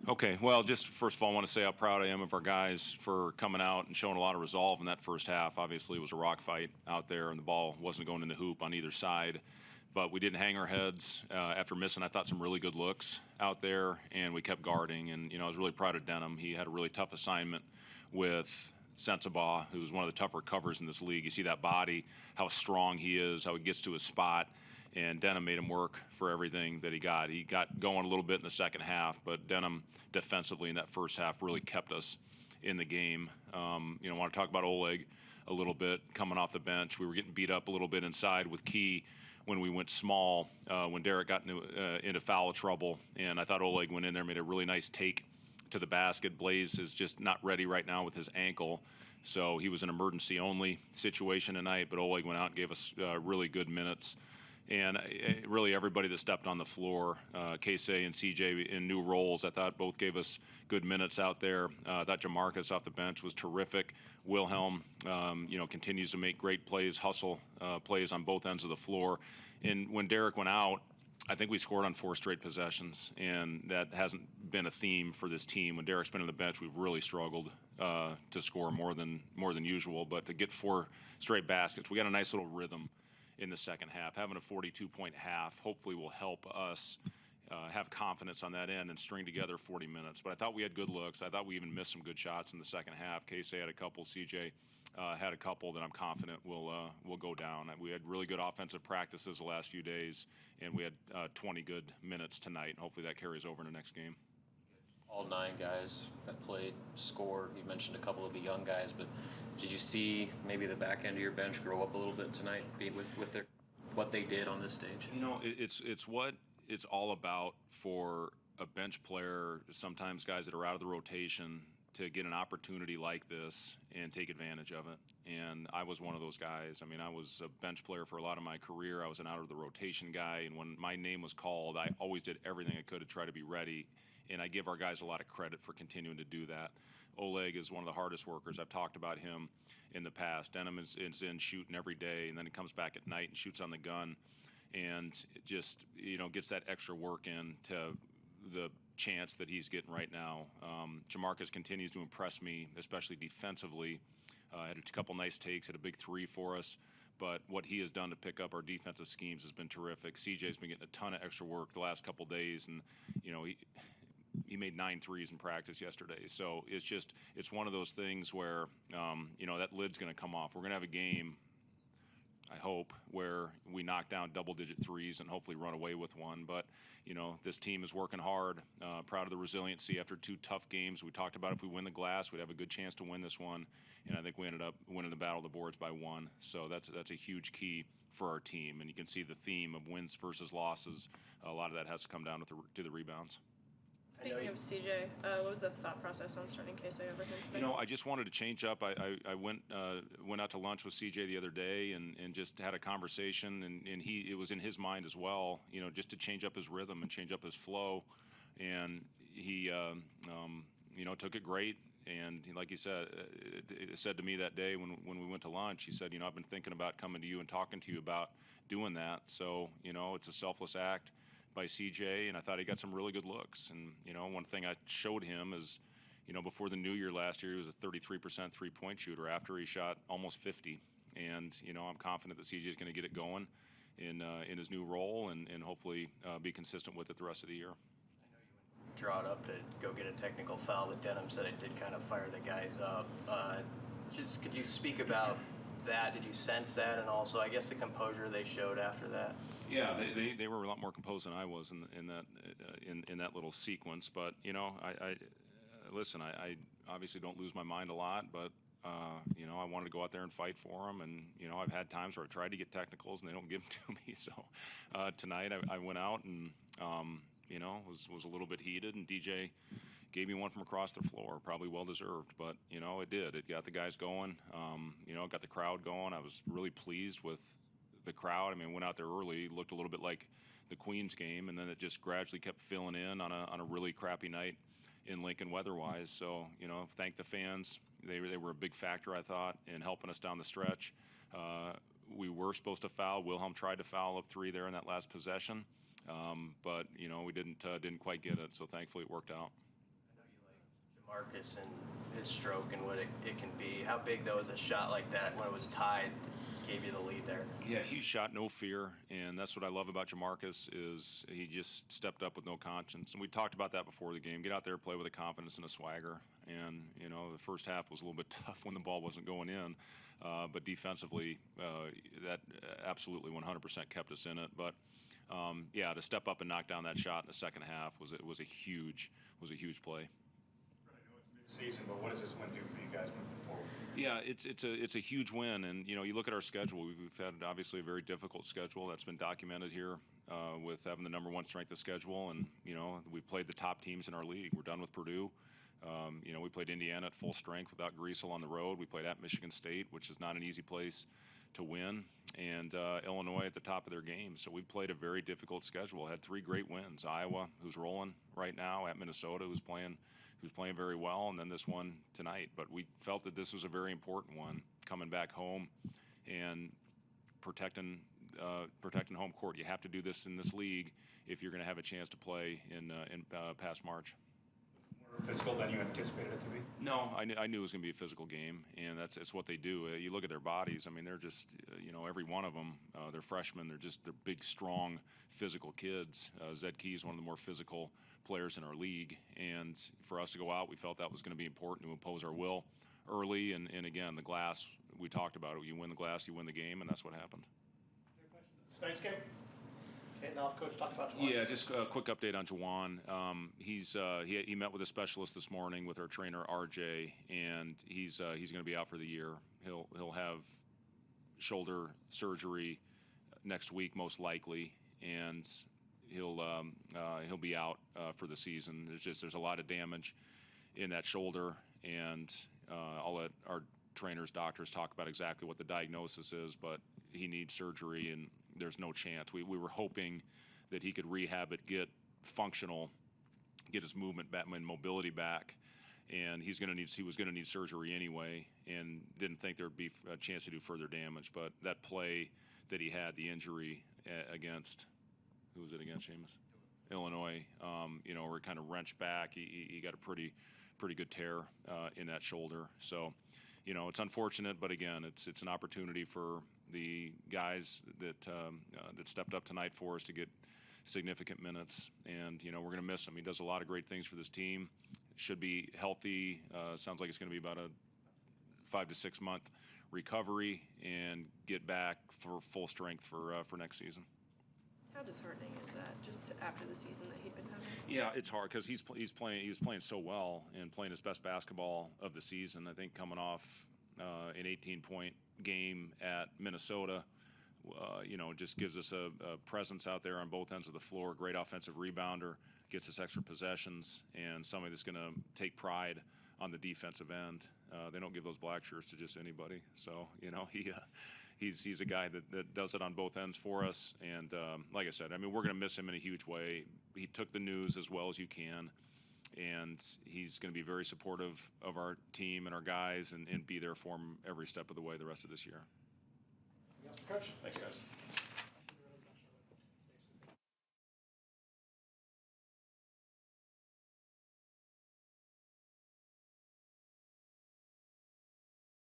Okay, well, just first of all, I want to say how proud I am of our guys for coming out and showing a lot of resolve in that first half. Obviously, it was a rock fight out there, and the ball wasn't going in the hoop on either side. But we didn't hang our heads after missing, I thought, some really good looks out there, and we kept guarding. And, I was really proud of Denham. He had a really tough assignment with Sensabaugh, who's one of the tougher covers in this league. You see that body, how strong he is, how he gets to his spot. And Denham made him work for everything that he got. He got going a little bit in the second half, but Denham defensively in that first half really kept us in the game. I want to talk about Oleg a little bit coming off the bench. We were getting beat up a little bit inside with Key when we went small, when Derek got into foul trouble. And I thought Oleg went in there, made a really nice take to the basket. Blaze is just not ready right now with his ankle. So he was an emergency only situation tonight, but Oleg went out and gave us really good minutes. And really everybody that stepped on the floor, Casey and CJ in new roles, I thought both gave us good minutes out there. I thought Jamarcus off the bench was terrific. Wilhelm, continues to make great plays, hustle plays on both ends of the floor. And when Derek went out, I think we scored on 4 straight possessions, and that hasn't been a theme for this team. When Derek's been on the bench, we've really struggled to score more than usual. But to get 4 straight baskets, we got a nice little rhythm in the second half. Having a 42-point half hopefully will help us have confidence on that end and string together 40 minutes. But I thought we had good looks. I thought we even missed some good shots in the second half. Casey had a couple. CJ had a couple that I'm confident will go down. We had really good offensive practices the last few days, and we had 20 good minutes tonight. And hopefully that carries over in the next game. All 9 guys that played scored. You mentioned a couple of the young guys, but did you see maybe the back end of your bench grow up a little bit tonight with their what they did on this stage? It's what it's all about for a bench player, sometimes guys that are out of the rotation, to get an opportunity like this and take advantage of it. And I was one of those guys. I mean, I was a bench player for a lot of my career. I was an out of the rotation guy, and when my name was called, I always did everything I could to try to be ready. And I give our guys a lot of credit for continuing to do that. Oleg is one of the hardest workers. I've talked about him in the past. Denham is in shooting every day, and then he comes back at night and shoots on the gun, and it just gets that extra work in to the chance that he's getting right now. Jamarcus continues to impress me, especially defensively. Had a couple nice takes, had a big 3 for us. But what he has done to pick up our defensive schemes has been terrific. CJ's been getting a ton of extra work the last couple days, and he made 9 threes in practice yesterday. So it's one of those things where that lid's going to come off. We're going to have a game, I hope, where we knock down double-digit threes and hopefully run away with one. But this team is working hard. Proud of the resiliency after 2 tough games. We talked about if we win the glass, we'd have a good chance to win this one, and I think we ended up winning the battle of the boards by 1. So that's a huge key for our team. And you can see the theme of wins versus losses. A lot of that has to come down to the rebounds. Speaking of CJ, what was the thought process on starting Casey over him today? I just wanted to change up. I went out to lunch with CJ the other day and just had a conversation, and it was in his mind as well, just to change up his rhythm and change up his flow. And he, took it great. And like he said to me that day when we went to lunch, he said, I've been thinking about coming to you and talking to you about doing that. So, it's a selfless act by CJ, and I thought he got some really good looks. And one thing I showed him is, before the new year last year, he was a 33% three-point shooter. After he shot almost 50, and I'm confident that CJ is going to get it going in his new role and hopefully be consistent with it the rest of the year. Draw it up to go get a technical foul, but Denham said it did kind of fire the guys up. Could you speak about that? Did you sense that, and also I guess the composure they showed after that? Yeah, they were a lot more composed than I was in that little sequence. But I listen. I obviously don't lose my mind a lot, but I wanted to go out there and fight for them. And I've had times where I tried to get technicals and they don't give them to me. So tonight I went out and was a little bit heated, and DJ gave me one from across the floor, probably well deserved. But it did. It got the guys going. It got the crowd going. I was really pleased with the crowd. I mean, went out there early, looked a little bit like the Queens game, and then it just gradually kept filling in on a really crappy night in Lincoln weather-wise. So, thank the fans. They were a big factor, I thought, in helping us down the stretch. We were supposed to foul. Wilhelm tried to foul up 3 there in that last possession, but we didn't quite get it. So thankfully it worked out. Marcus and his stroke and what it can be. How big, though, is a shot like that when it was tied, gave you the lead there? Yeah, huge shot, no fear, and that's what I love about Jamarcus is he just stepped up with no conscience. And we talked about that before the game. Get out there, play with a confidence and a swagger. And the first half was a little bit tough when the ball wasn't going in, but defensively, that absolutely 100% kept us in it. But yeah, to step up and knock down that shot in the second half was a huge play. Season, but what does this win do for you guys moving forward? Yeah, it's a huge win, and you look at our schedule. We've had obviously a very difficult schedule that's been documented here with having the number one strength of schedule, and we've played the top teams in our league. We're done with Purdue. We played Indiana at full strength without Greasel on the road. We played at Michigan State, which is not an easy place to win, and Illinois at the top of their game. So we've played a very difficult schedule. Had 3 great wins: Iowa, who's rolling right now, at Minnesota, who's playing very well, and then this one tonight. But we felt that this was a very important one, coming back home and protecting home court. You have to do this in this league if you're going to have a chance to play in past March. More physical than you anticipated it to be? No, I knew it was going to be a physical game, and it's what they do. You look at their bodies. I mean, they're just, every one of them, they're freshmen. They're big, strong, physical kids. Zed Key is one of the more physical players in our league, and for us to go out, we felt that was going to be important to impose our will early. And again, the glass, we talked about it. You win the glass, you win the game, and that's what happened. Tonight's game? Okay, now Coach talk about Juwan. Yeah, just a quick update on Juwan. He met with a specialist this morning with our trainer RJ, and he's going to be out for the year. He'll have shoulder surgery next week most likely, and he'll be out for the season. There's a lot of damage in that shoulder, and I'll let our trainers, doctors talk about exactly what the diagnosis is, but he needs surgery, and there's no chance. We were hoping that he could rehab it, get functional, get his movement back and mobility back, and he was going to need surgery anyway, and didn't think there would be a chance to do further damage. But that play that he had, the injury against, who was it against, Seamus? Illinois, where it kind of wrenched back. He got a pretty good tear in that shoulder. So, it's unfortunate, but again, it's an opportunity for the guys that stepped up tonight for us to get significant minutes, and we're going to miss him. He does a lot of great things for this team. Should be healthy. Sounds like it's going to be about a 5 to 6 month recovery and get back for full strength for next season. How disheartening is that, just after the season that he'd been having? Yeah, it's hard because he was playing so well and playing his best basketball of the season. I think coming off an 18-point game at Minnesota, just gives us a presence out there on both ends of the floor. Great offensive rebounder, gets us extra possessions, and somebody that's going to take pride on the defensive end. They don't give those black shirts to just anybody. So he's a guy that does it on both ends for us. And like I said, I mean, we're going to miss him in a huge way. He took the news as well as you can, and he's going to be very supportive of our team and our guys, and be there for him every step of the way the rest of this year. Yes, Coach. Thanks, guys.